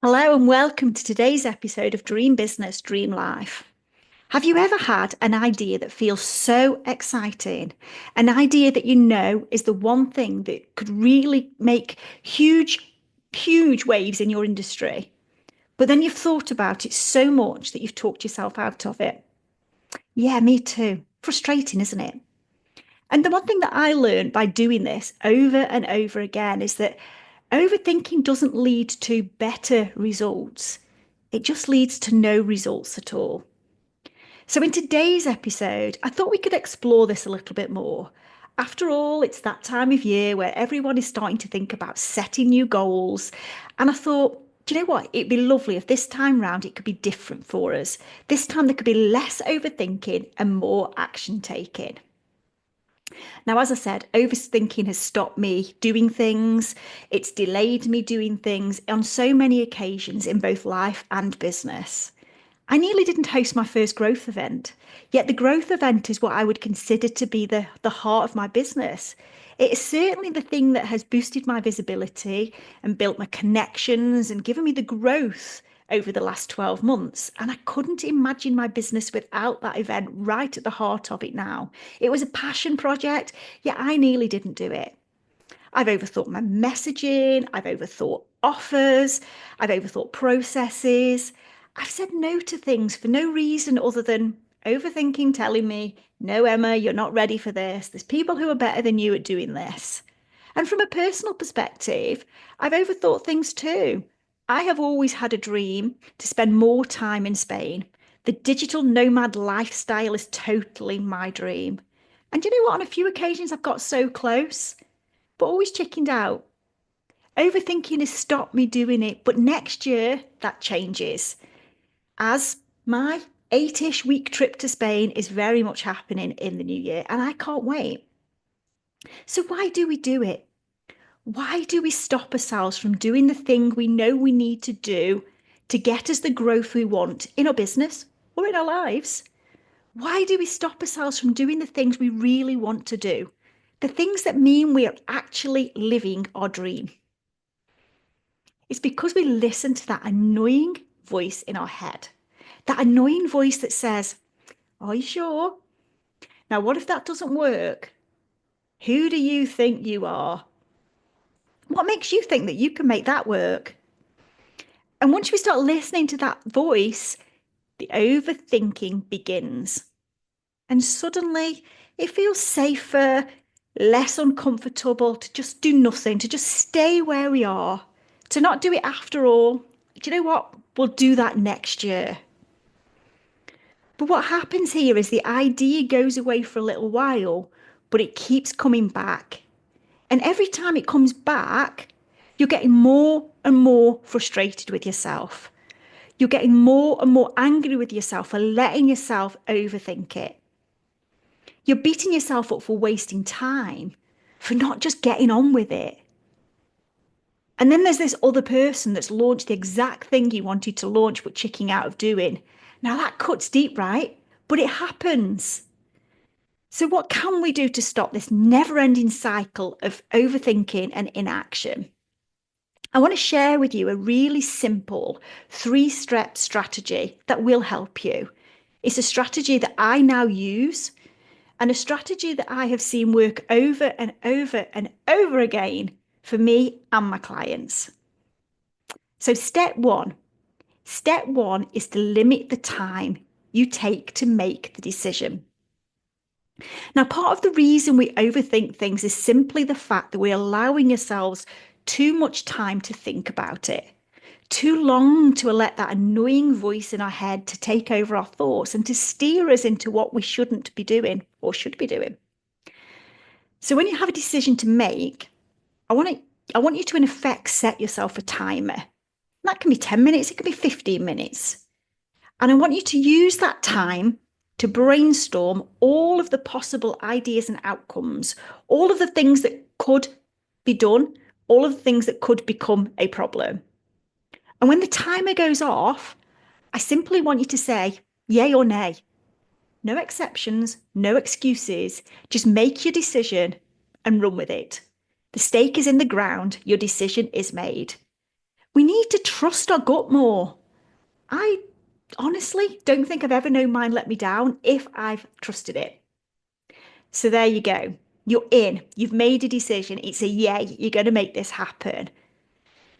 Hello and welcome to today's episode of Dream Business, Dream Life. Have you ever had an idea that feels so exciting? An idea that you know is the one thing that could really make huge waves in your industry, but then you've thought about it so much that you've talked yourself out of it? Yeah, me too. Frustrating, isn't it? And the one thing that I learned by doing this over and over again is that overthinking doesn't lead to better results. It just leads to no results at all. So, in today's episode, I thought we could explore this a little bit more. After all, it's that time of year where everyone is starting to think about setting new goals. And I thought, do you know what? It'd be lovely if this time round it could be different for us. This time there could be less overthinking and more action taking. Now, as I said, overthinking has stopped me doing things. It's delayed me doing things on so many occasions in both life and business. I nearly didn't host my first growth event, yet the growth event is what I would consider to be the heart of my business. It is certainly the thing that has boosted my visibility and built my connections and given me the growth over the last 12 months. And I couldn't imagine my business without that event right at the heart of it now. It was a passion project, yet I nearly didn't do it. I've overthought my messaging, I've overthought offers, I've overthought processes. I've said no to things for no reason other than overthinking telling me, no, Emma, you're not ready for this. There's people who are better than you at doing this. And from a personal perspective, I've overthought things too. I have always had a dream to spend more time in Spain. The digital nomad lifestyle is totally my dream. And you know what? On a few occasions, I've got so close, but always chickened out. Overthinking has stopped me doing it, but next year that changes as my 8-ish week trip to Spain is very much happening in the new year, and I can't wait. So, why do we do it? Why do we stop ourselves from doing the thing we know we need to do to get us the growth we want in our business or in our lives? Why do we stop ourselves from doing the things we really want to do? The things that mean we are actually living our dream. It's because we listen to that annoying voice in our head. That annoying voice that says, are you sure? Now, what if that doesn't work? Who do you think you are? What makes you think that you can make that work? And once we start listening to that voice, the overthinking begins. And suddenly it feels safer, less uncomfortable to just do nothing, to just stay where we are, to not do it after all. Do you know what? We'll do that next year. But what happens here is the idea goes away for a little while, but it keeps coming back. And every time it comes back, you're getting more and more frustrated with yourself. You're getting more and more angry with yourself for letting yourself overthink it. You're beating yourself up for wasting time, for not just getting on with it. And then there's this other person that's launched the exact thing you wanted to launch but chicking out of doing. Now that cuts deep, right? But it happens. So, what can we do to stop this never ending cycle of overthinking and inaction? I want to share with you a really simple 3-step strategy that will help you. It's a strategy that I now use and a strategy that I have seen work over and over and over again for me and my clients. So, step one is to limit the time you take to make the decision. Now, part of the reason we overthink things is simply the fact that we're allowing ourselves too much time to think about it, too long to let that annoying voice in our head to take over our thoughts and to steer us into what we shouldn't be doing or should be doing. So when you have a decision to make, I want you to in effect set yourself a timer. That can be 10 minutes, it could be 15 minutes. And I want you to use that time to brainstorm all of the possible ideas and outcomes, all of the things that could be done, all of the things that could become a problem. And when the timer goes off, I simply want you to say yay or nay. No exceptions, no excuses. Just make your decision and run with it. The stake is in the ground. Your decision is made. We need to trust our gut more. I honestly don't think I've ever known mine let me down if I've trusted it. So there you go. You're in. You've made a decision. It's a yay. You're going to make this happen.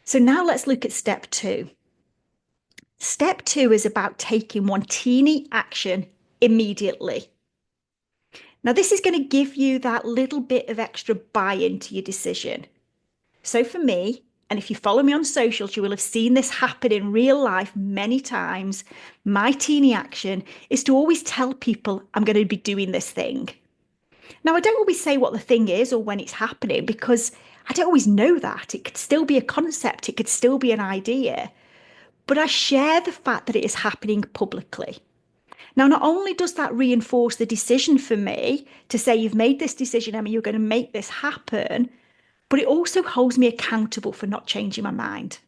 So now let's look at step two. Step two is about taking one teeny action immediately. Now, this is going to give you that little bit of extra buy-in to your decision. So for me, and if you follow me on socials, you will have seen this happen in real life many times. My teeny action is to always tell people I'm going to be doing this thing. Now, I don't always say what the thing is or when it's happening because I don't always know that. It could still be a concept, it could still be an idea, but I share the fact that it is happening publicly. Now, not only does that reinforce the decision for me to say, you've made this decision, Emma, you're going to make this happen, but it also holds me accountable for not changing my mind.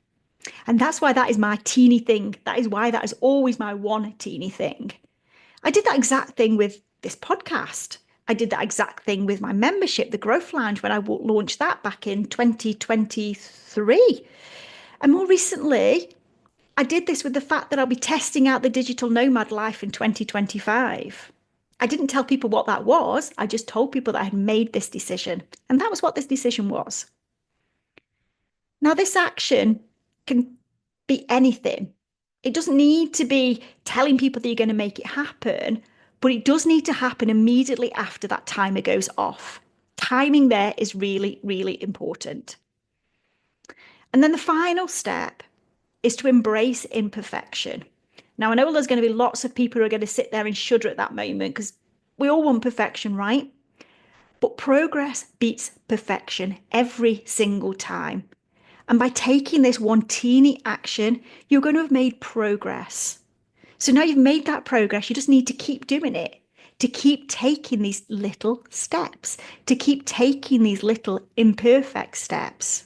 And that's why that is my teeny thing. That is why that is always my one teeny thing. I did that exact thing with this podcast. I did that exact thing with my membership, the Growth Lounge, when I launched that back in 2023. And more recently, I did this with the fact that I'll be testing out the digital nomad life in 2025. I didn't tell people what that was. I just told people that I had made this decision. And that was what this decision was. Now, this action can be anything. It doesn't need to be telling people that you're going to make it happen, but it does need to happen immediately after that timer goes off. Timing there is really, really important. And then the final step is to embrace imperfection. Now, I know there's going to be lots of people who are going to sit there and shudder at that moment because we all want perfection, right? But progress beats perfection every single time. And by taking this one teeny action, you're going to have made progress. So now you've made that progress, you just need to keep doing it, to keep taking these little steps, to keep taking these little imperfect steps.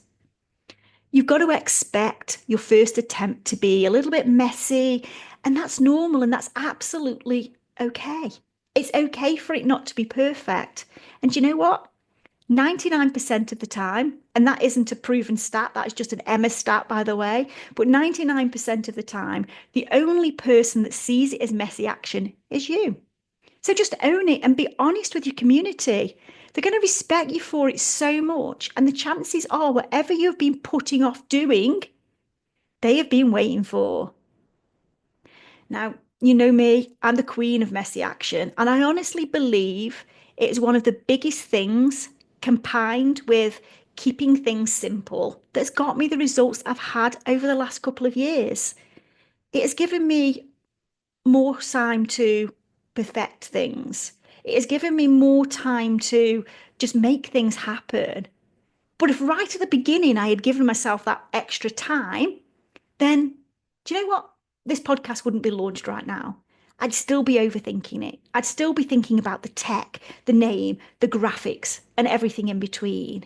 You've got to expect your first attempt to be a little bit messy, and that's normal and that's absolutely okay. It's okay for it not to be perfect. And you know what? 99% of the time, and that isn't a proven stat, that is just an Emma stat, by the way, but 99% of the time, the only person that sees it as messy action is you. So just own it and be honest with your community. They're going to respect you for it so much. And the chances are, whatever you've been putting off doing, they have been waiting for. Now, you know me, I'm the queen of messy action. And I honestly believe it is one of the biggest things combined with keeping things simple that's got me the results I've had over the last couple of years. It has given me more time to perfect things. It has given me more time to just make things happen. But if right at the beginning I had given myself that extra time, then do you know what? This podcast wouldn't be launched right now. I'd still be overthinking it. I'd still be thinking about the tech, the name, the graphics, and everything in between.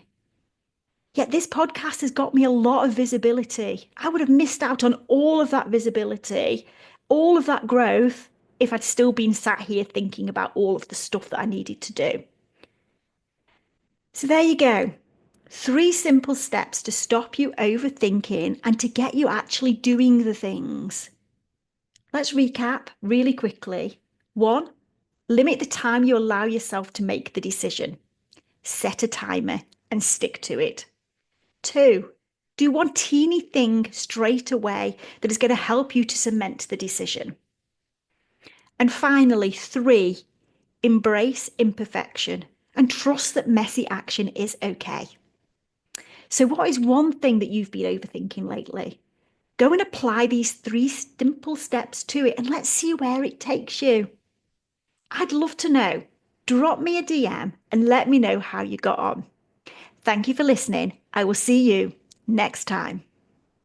Yet this podcast has got me a lot of visibility. I would have missed out on all of that visibility, all of that growth, if I'd still been sat here thinking about all of the stuff that I needed to do. So there you go. 3 simple steps to stop you overthinking and to get you actually doing the things. Let's recap really quickly. 1, limit the time you allow yourself to make the decision. Set a timer and stick to it. 2, do one teeny thing straight away that is going to help you to cement the decision. And finally, 3, embrace imperfection and trust that messy action is okay. So what is one thing that you've been overthinking lately? Go and apply these 3 simple steps to it and let's see where it takes you. I'd love to know. Drop me a DM and let me know how you got on. Thank you for listening. I will see you next time.